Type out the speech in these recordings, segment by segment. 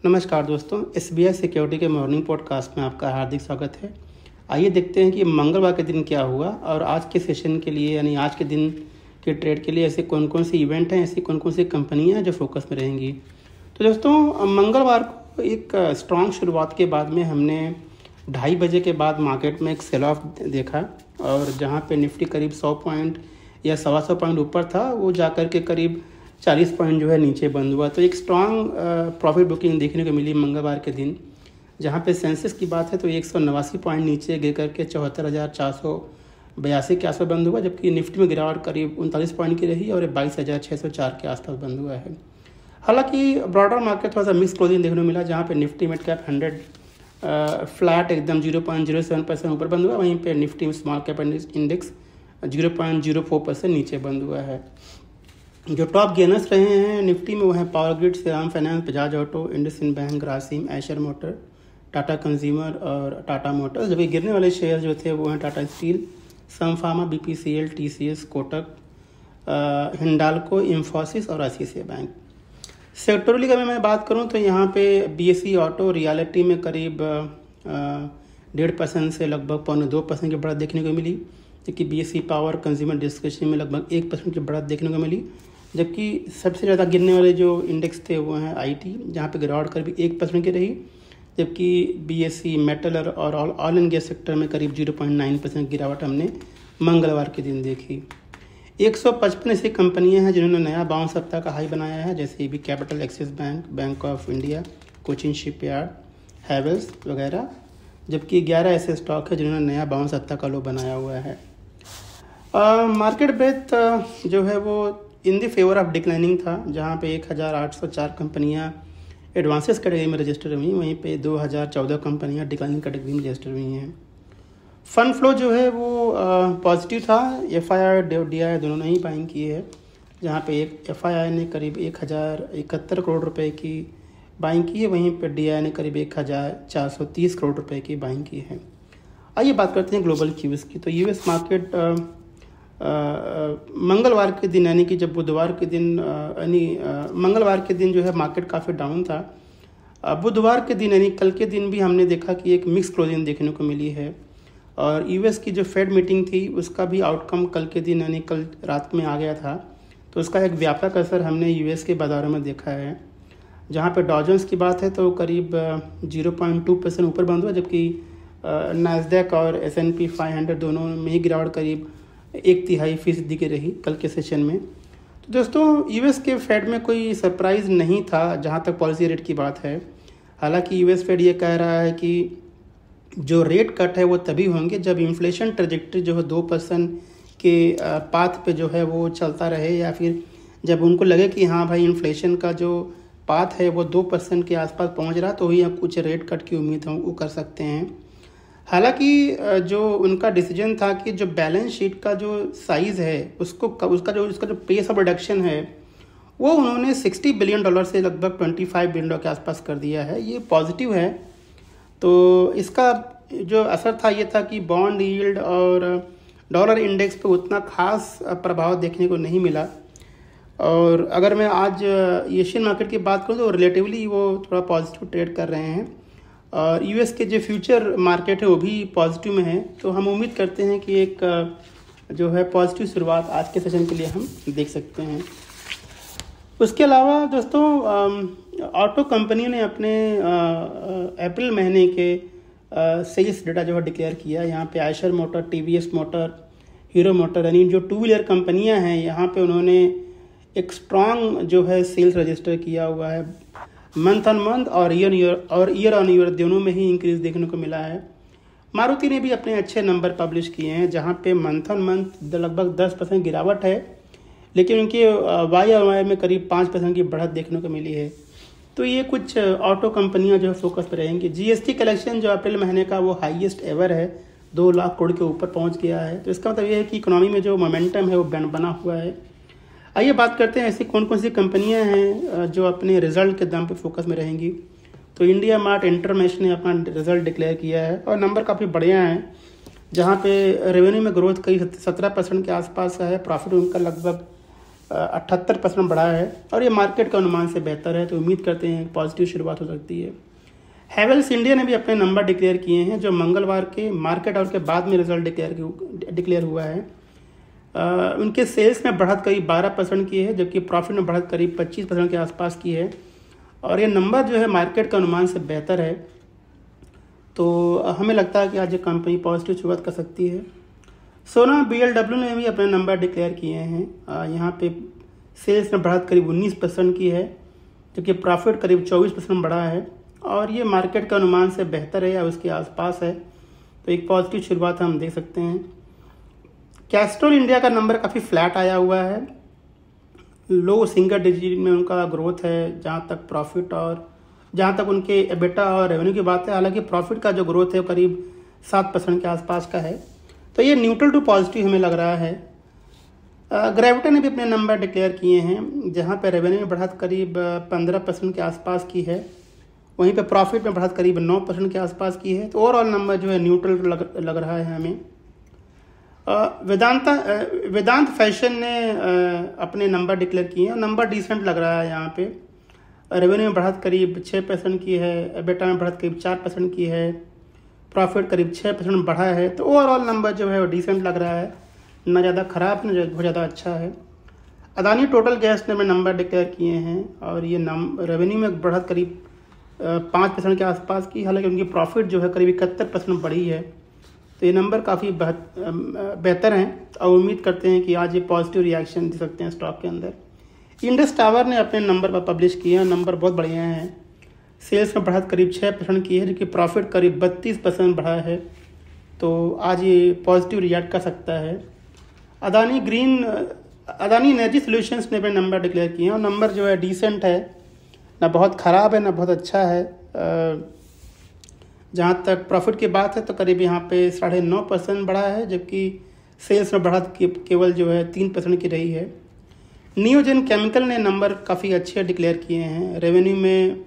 नमस्कार दोस्तों, SBI security के मॉर्निंग पॉडकास्ट में आपका हार्दिक स्वागत है। आइए देखते हैं कि मंगलवार के दिन क्या हुआ और आज के सेशन के लिए यानी आज के दिन के ट्रेड के लिए ऐसे कौन कौन से इवेंट हैं, ऐसी कौन कौन सी कंपनियां हैं जो फोकस में रहेंगी। तो दोस्तों, मंगलवार को एक स्ट्रॉन्ग शुरुआत के बाद में हमने 2:30 बजे के बाद मार्केट में एक सेल ऑफ देखा और जहाँ पे निफ्टी करीब 100 पॉइंट या 125 पॉइंट ऊपर था, वो जाकर के करीब 40 पॉइंट जो है नीचे बंद हुआ। तो एक स्ट्रॉन्ग प्रॉफिट बुकिंग देखने को मिली मंगलवार के दिन। जहाँ पे सेंसेक्स की बात है तो 189 पॉइंट नीचे गिर करके 74,482 के आसपास बंद हुआ, जबकि निफ्टी में गिरावट करीब 39 पॉइंट की रही और 22,604 के आसपास बंद हुआ है। हालांकि ब्रॉडर मार्केट थोड़ा सा मिक्स क्लोजिंग देखने को मिला, जहाँ पे निफ्टी मिड कैप 100 फ्लैट एकदम 0.07% ऊपर बंद हुआ, वहीं पे निफ्टी स्मॉल कैप इंडेक्स 0.04% नीचे बंद हुआ है। जो टॉप गेनर्स रहे हैं निफ्टी में वो हैं power grid, Shriram finance, Bajaj auto, IndusInd bank, Grasim, Asher motor, Tata consumer और टाटा मोटर्स। जबकि गिरने वाले शेयर जो थे वो हैं Tata steel, Sun Pharma, BPCL, TCS, Kotak, Hindalco, Infosys और आईसीआईसीआई बैंक। सेक्टोरली अगर मैं बात करूं तो यहाँ पे बीएसई ऑटो रियलिटी में करीब 1.5% से लगभग 2% की बढ़त देखने को मिली, जबकि बीएसई पावर कंज्यूमर डिस्क्रिप्शन में लगभग 1% की बढ़त देखने को मिली। जबकि सबसे ज़्यादा गिरने वाले जो इंडेक्स थे वो हैं आईटी, जहाँ पे गिरावट करीब 1% की रही, जबकि बीएसई मेटल और ऑयल एंड गैस सेक्टर में करीब 0.9% गिरावट हमने मंगलवार के दिन देखी। 155 ऐसी कंपनियां हैं जिन्होंने नया 52 सप्ताह का हाई बनाया है, जैसे भी capital, axis bank, bank of India, Cochin shipyard, Havells वगैरह। जबकि 11 ऐसे स्टॉक है जिन्होंने नया 52 सप्ताह का लो बनाया हुआ है। मार्केट ब्रेथ जो है वो इन दी फेवर ऑफ डिक्लाइनिंग था, जहाँ पे 1804 कंपनियाँ एडवांसेस कैटेगरी में रजिस्टर हुई, वहीं पे 2014 कंपनियाँ डिक्लाइनिंग कैटेगरी में रजिस्टर हुई हैं। फंड फ्लो जो है वो पॉजिटिव था, एफआईआई डीआई दोनों ने ही बाइंग की है, जहाँ पे एक एफआईआई ने करीब 1071 करोड़ रुपए की बाइंग की है, वहीं पे डीआई ने करीब 1430 करोड़ रुपए की बाइंग की है। आइए बात करते हैं ग्लोबल क्यूज की। तो यूएस मार्केट मंगलवार के दिन यानी कि जब बुधवार के दिन मंगलवार के दिन जो है मार्केट काफ़ी डाउन था। बुधवार के दिन यानी कल के दिन भी हमने देखा कि एक मिक्स क्लोजिंग देखने को मिली है और यूएस की जो फेड मीटिंग थी उसका भी आउटकम कल के दिन यानी कल रात में आ गया था, तो उसका एक व्यापक असर हमने यूएस के बाज़ारों में देखा है। जहाँ पे डॉ जोन्स की बात है तो करीब 0.2% ऊपर बंद हुआ, जबकि नैस्डैक और S&P 500 दोनों में ही गिरावट करीब 1/3% की रही कल के सेशन में। तो दोस्तों, यूएस के फेड में कोई सरप्राइज़ नहीं था जहाँ तक पॉलिसी रेट की बात है। हालांकि यूएस फेड ये कह रहा है कि जो रेट कट है वो तभी होंगे जब इन्फ्लेशन ट्रेजेक्टरी जो है 2% के पाथ पे जो है वो चलता रहे, या फिर जब उनको लगे कि हाँ भाई इन्फ्लेशन का जो पाथ है वो 2% के आसपास पहुँच रहा, तो ही कुछ रेट कट की उम्मीद हम वो कर सकते हैं। हालांकि जो उनका डिसीजन था कि जो बैलेंस शीट का जो साइज़ है उसका जो पेस ऑफ रिडक्शन है वो उन्होंने $60 बिलियन से लगभग $25 बिलियन के आसपास कर दिया है। ये पॉजिटिव है। तो इसका जो असर था ये था कि बॉन्ड यील्ड और डॉलर इंडेक्स पे उतना खास प्रभाव देखने को नहीं मिला। और अगर मैं आज एशियन मार्केट की बात करूँ तो रिलेटिवली वो थोड़ा पॉजिटिव ट्रेड कर रहे हैं और यूएस के जो फ्यूचर मार्केट है वो भी पॉजिटिव में है। तो हम उम्मीद करते हैं कि एक जो है पॉजिटिव शुरुआत आज के सेशन के लिए हम देख सकते हैं। उसके अलावा दोस्तों, ऑटो कंपनी ने अपने अप्रैल महीने के सेल्स डेटा जो है डिक्लेयर किया। यहाँ पे Eicher motor, TVS motor, hero motor यानी जो 2 व्हीलर कंपनियाँ हैं यहाँ पे उन्होंने एक स्ट्रॉन्ग जो है सेल्स रजिस्टर किया हुआ है। मंथ ऑन मंथ और ईयर ऑन ईयर दोनों में ही इंक्रीज देखने को मिला है। मारुति ने भी अपने अच्छे नंबर पब्लिश किए हैं, जहाँ पे मंथ ऑन मंथ लगभग 10% गिरावट है, लेकिन उनके वाई में करीब 5% की बढ़त देखने को मिली है। तो ये कुछ ऑटो कंपनियां जो है फोकस पर रहेंगी। जीएसटी कलेक्शन जो अप्रैल महीने का वो हाईएस्ट एवर है, 2 लाख करोड़ के ऊपर पहुंच गया है। तो इसका मतलब ये है कि इकोनॉमी में जो मोमेंटम है वो बना हुआ है। आइए बात करते हैं ऐसी कौन कौन सी कंपनियां हैं जो अपने रिजल्ट के दम पे फोकस में रहेंगी। तो इंडिया मार्ट इंटरमेश ने अपना रिजल्ट डिक्लेयर किया है और नंबर काफ़ी बढ़िया हैं, जहाँ पे रेवेन्यू में ग्रोथ कई 17% के आसपास है। प्रॉफिट उनका लगभग 78% बढ़ा है और ये मार्केट के अनुमान से बेहतर है, तो उम्मीद करते हैं पॉजिटिव शुरुआत हो सकती है। हैवेल्स इंडिया ने भी अपने नंबर डिक्लेयर किए हैं, जो मंगलवार के मार्केट आवर के बाद में रिजल्ट डिक्लेयर हुआ है। उनके सेल्स में बढ़त करीब 12% की है, जबकि प्रॉफिट में बढ़त करीब 25% के आसपास की है और ये नंबर जो है मार्केट के अनुमान से बेहतर है, तो हमें लगता है कि आज ये कंपनी पॉजिटिव शुरुआत कर सकती है। सोना BLW ने भी अपने नंबर डिक्लेयर किए हैं। यहाँ पे सेल्स में बढ़त करीब 19% की है, जबकि प्रॉफिट करीब 24% बढ़ा है और ये मार्केट के अनुमान से बेहतर है या उसके आसपास है, तो एक पॉजिटिव शुरुआत हम देख सकते हैं। कैस्ट्रॉल इंडिया का नंबर काफ़ी फ्लैट आया हुआ है, लो सिंगल डिजिट में उनका ग्रोथ है जहाँ तक प्रॉफिट और जहाँ तक उनके एबिटा और रेवेन्यू की बात है। हालांकि प्रॉफिट का जो ग्रोथ है वो करीब 7% के आसपास का है, तो ये न्यूट्रल टू पॉजिटिव हमें लग रहा है। ग्रेविटा ने भी अपने नंबर डिक्लेयर किए हैं, जहाँ पे रेवेन्यू में बढ़त करीब 15% के आसपास की है, वहीं पे प्रॉफिट में बढ़त करीब 9% के आसपास की है, तो ओवरऑल नंबर जो है न्यूट्रल लग रहा है हमें। वेदांत फैशन ने अपने नंबर डिक्लेयर किए हैं, नंबर डिसेंट लग रहा है। यहाँ पे रेवेन्यू में बढ़त करीब 6% की है, एबिटा में बढ़त करीब 4% की है, प्रॉफिट करीब 6% बढ़ा है, तो ओवरऑल नंबर जो है वो डिसेंट लग रहा है, ना ज़्यादा ख़राब ना बहुत ज़्यादा अच्छा है। अदानी टोटल गैस ने अपने नंबर डिक्लेयर किए हैं और ये रेवेन्यू में बढ़त करीब 5% के आसपास की, हालांकि उनकी प्रॉफिट जो है करीब 71% बढ़ी है, तो ये नंबर काफ़ी बेहतर हैं और उम्मीद करते हैं कि आज ये पॉजिटिव रिएक्शन दे सकते हैं स्टॉक के अंदर। इंडस टावर ने अपने नंबर पर पब्लिश किए हैं, नंबर बहुत बढ़िया हैं। सेल्स में बढ़त करीब 6% की है, जबकि प्रॉफिट करीब 32% बढ़ा है, तो आज ये पॉजिटिव रिएक्ट कर सकता है। अदानी एनर्जी सॉल्यूशंस ने अपने नंबर डिक्लेयर किए हैं और नंबर जो है डिसेंट है, ना बहुत ख़राब है ना बहुत अच्छा है। जहाँ तक प्रॉफिट की बात है तो करीब यहाँ पे 9.5% बढ़ा है, जबकि सेल्स में बढ़त केवल जो है 3% की रही है। नियोजन केमिकल ने नंबर काफ़ी अच्छे डिक्लेयर किए हैं। रेवेन्यू में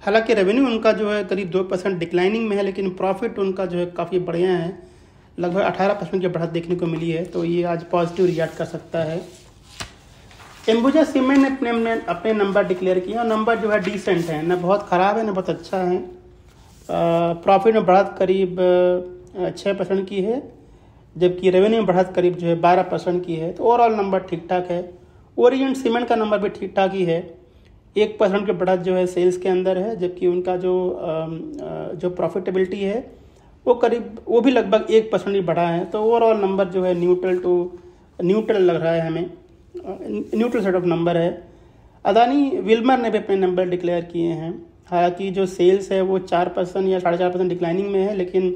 हालांकि रेवेन्यू उनका जो है करीब 2% डिक्लाइनिंग में है, लेकिन प्रॉफिट उनका जो है काफ़ी बढ़िया है, लगभग 18% की बढ़त देखने को मिली है, तो ये आज पॉजिटिव रिएक्ट कर सकता है। एम्बुजा सीमेंट ने अपने नंबर डिक्लेयर किए और नंबर जो है डिसेंट है, ना बहुत ख़राब है ना बहुत अच्छा है। प्रॉफिट में बढ़त करीब 6% की है, जबकि रेवेन्यू में बढ़त करीब जो है 12% की है, तो ओवरऑल नंबर ठीक ठाक है। ओरिएंट सीमेंट का नंबर भी ठीक ठाक ही है, 1% की बढ़त जो है सेल्स के अंदर है, जबकि उनका जो प्रॉफिटेबिलिटी है वो भी लगभग 1% ही बढ़ा है, तो ओवरऑल नंबर जो है न्यूट्रल लग रहा है हमें, न्यूट्रल सेट ऑफ नंबर है। अदानी विल्मर ने भी अपने नंबर डिक्लेयर किए हैं। हालांकि जो सेल्स है वो 4% या 4.5% डिक्लाइनिंग में है, लेकिन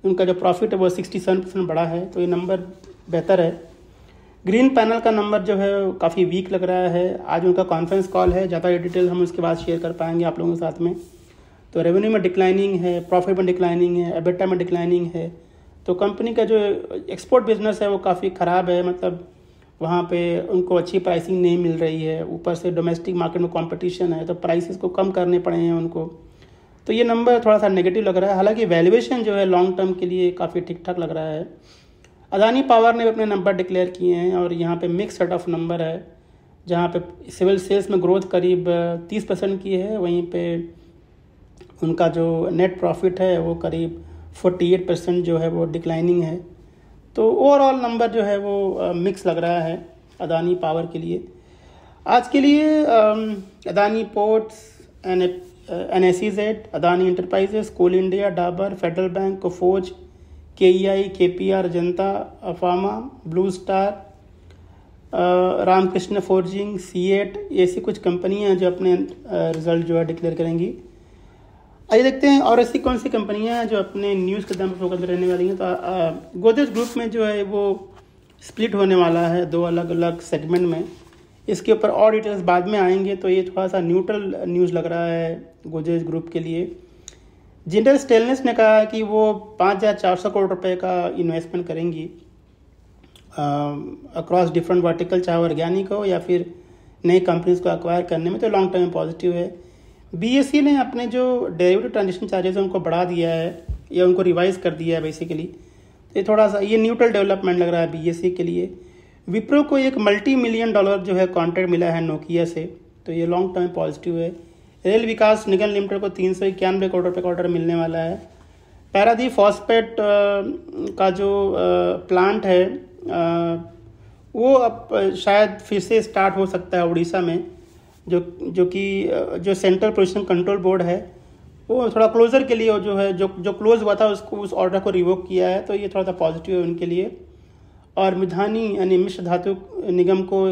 उनका जो प्रॉफिट है वो 67% बढ़ा है, तो ये नंबर बेहतर है। ग्रीन पैनल का नंबर जो है काफ़ी वीक लग रहा है। आज उनका कॉन्फ्रेंस कॉल है, ज़्यादा डिटेल हम उसके बाद शेयर कर पाएंगे आप लोगों के साथ में। तो रेवेन्यू में डिक्लाइनिंग है, प्रॉफिट में डिक्लाइनिंग है, एबिटा में डिक्लाइनिंग है, तो कंपनी का जो एक्सपोर्ट बिजनेस है वो काफ़ी ख़राब है, मतलब वहाँ पे उनको अच्छी प्राइसिंग नहीं मिल रही है, ऊपर से डोमेस्टिक मार्केट में कंपटीशन है, तो प्राइसेस को कम करने पड़े हैं उनको, तो ये नंबर थोड़ा सा नेगेटिव लग रहा है। हालांकि वैल्यूएशन जो है लॉन्ग टर्म के लिए काफ़ी ठीक ठाक लग रहा है। अदानी पावर ने अपने नंबर डिक्लेयर किए हैं और यहाँ पे मिक्स सेट ऑफ नंबर है, जहाँ पे सिविल सेल्स में ग्रोथ करीब 30% की है, वहीं पे उनका जो नेट प्रॉफिट है वो करीब 48% जो है वो डिक्लाइनिंग है, तो ओवरऑल नंबर जो है वो मिक्स लग रहा है अदानी पावर के लिए। आज के लिए Adani ports, NSEZ, Adani enterprises, coal India, Dabur, federal bank, Coforge, KEI, KPR, जनता, अफामा, blue star, Ramkrishna forging, C8, ऐसी कुछ कंपनियां हैं जो अपने रिजल्ट जो है डिक्लेयर करेंगी। आइए देखते हैं और ऐसी कौन सी कंपनियां हैं जो अपने न्यूज़ के दम पर फोकस रहने वाली हैं। तो गोदरेज ग्रुप में जो है वो स्प्लिट होने वाला है 2 अलग अलग सेगमेंट में, इसके ऊपर और डिटेल्स बाद में आएंगे, तो ये थोड़ा सा न्यूट्रल न्यूज़ लग रहा है गोदरेज ग्रुप के लिए। जिंदल स्टेनलेस ने कहा है कि वो 5,400 करोड़ रुपए का इन्वेस्टमेंट करेंगी अक्रॉस डिफरेंट वर्टिकल, चाहे ऑर्गेनिक हो या फिर नई कंपनीज को एक्वायर करने में, तो लॉन्ग टर्म में पॉजिटिव है। BSE ने अपने जो डेरिवेटिव ट्रांजेक्शन चार्जेस उनको बढ़ा दिया है या उनको रिवाइज कर दिया है बेसिकली, तो ये थोड़ा सा ये न्यूट्रल डेवलपमेंट लग रहा है BSE के लिए। विप्रो को एक $multi-million जो है कॉन्ट्रैक्ट मिला है नोकिया से, तो ये लॉन्ग टर्म पॉजिटिव है। रेल विकास निगम लिमिटेड को 391 करोड़ रुपये का ऑर्डर मिलने वाला है। पैरादीप फॉस्फेट का जो प्लांट है वो अब शायद फिर से स्टार्ट हो सकता है उड़ीसा में, जो सेंट्रल पोल्यूशन कंट्रोल बोर्ड है वो थोड़ा क्लोजर के लिए जो है जो क्लोज हुआ था उसको उस ऑर्डर को रिवोक किया है, तो ये थोड़ा सा पॉजिटिव है उनके लिए। और मिधानी यानी मिश्र धातु निगम को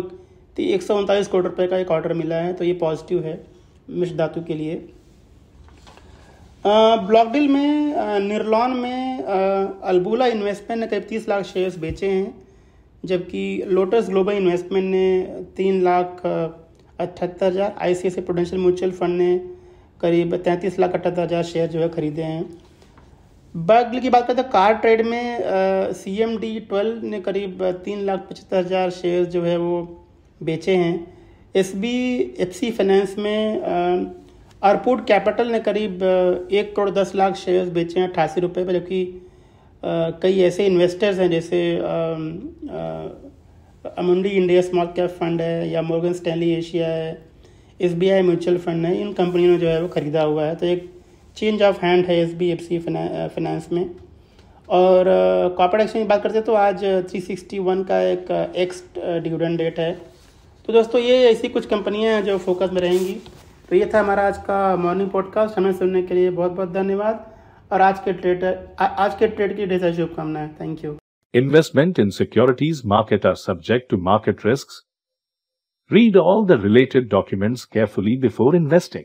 139 करोड़ रुपए का एक ऑर्डर मिला है, तो ये पॉजिटिव है मिश्र धातु के लिए। ब्लॉक डील में निर्लॉन में अल्बुला इन्वेस्टमेंट ने करीब 30 लाख शेयर्स बेचे हैं, जबकि लोटस ग्लोबल इन्वेस्टमेंट ने 3,78,000, ICICI प्रूडेंशियल म्यूचुअल फंड ने करीब 33,78,000 शेयर जो है खरीदे हैं। बैग की बात करते हैं कार ट्रेड में CMD12 ने करीब 3,75,000 शेयर जो है वो बेचे हैं। SBFC फाइनेंस में अर्पुट कैपिटल ने करीब 1 करोड़ 10 लाख शेयर्स बेचे हैं 88 रुपये पर, जबकि कई ऐसे इन्वेस्टर्स हैं जैसे अमुंडी इंडिया स्मॉल कैप फंड है या मॉर्गन स्टैनली एशिया है, SBI म्यूचुअल फंड है, इन कंपनियों ने जो है वो खरीदा हुआ है, तो एक चेंज ऑफ हैंड है SBFC फाइनेंस में। और कॉर्पोरेट एक्सचेंज की बात करते हैं तो आज 361 का एक एक्स डिविडेंड डेट है। तो दोस्तों ये ऐसी कुछ कंपनियां हैं जो फोकस में रहेंगी। तो ये था हमारा आज का मॉर्निंग पॉडकास्ट। हमें सुनने के लिए बहुत बहुत धन्यवाद और आज के ट्रेड की ढेर सारी शुभकामनाएं। Thank you. Investment in securities market are subject to market risks. Read all the related documents carefully before investing.